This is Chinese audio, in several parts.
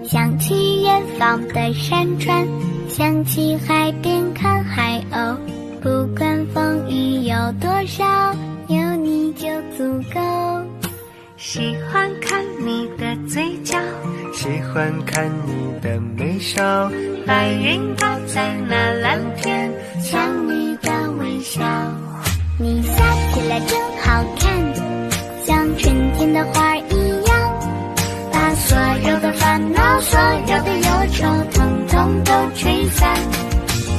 想去远方的山川，想去海边看海鸥。不管风雨有多少，有你就足够。喜欢看你的嘴角，喜欢看你的眉梢，白云挂在那蓝天，像你的微笑。你笑起来真好看，像春天的花一样，把所有的烦恼，所有的忧愁，统统都吹散。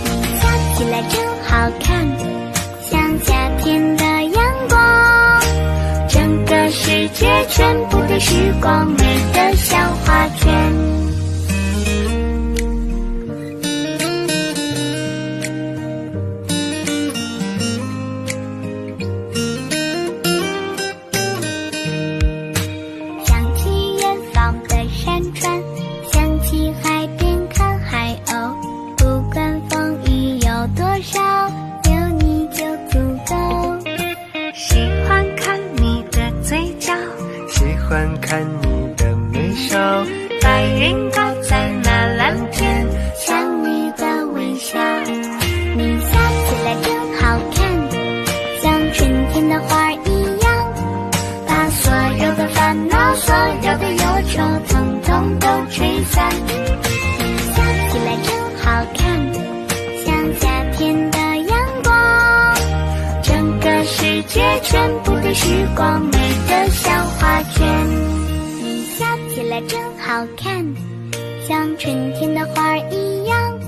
你笑起来真好看，像夏天的阳光，整个世界全部都是光，美得像画卷。想去远方的山川，想去海边看海鸥。不管风雨有多少，有你就足够。喜欢看你的嘴角，喜欢看你的眉梢，白云挂在那蓝天，像你的微笑。你笑起来真好看，像春天的花一样，把所有的烦恼，所有的忧愁，统统都吹散。你笑起来真好看，像夏天的阳光，整个世界全部都是光，美得像画卷。你笑起来真好看，像春天的花一样，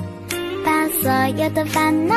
把所有的烦恼，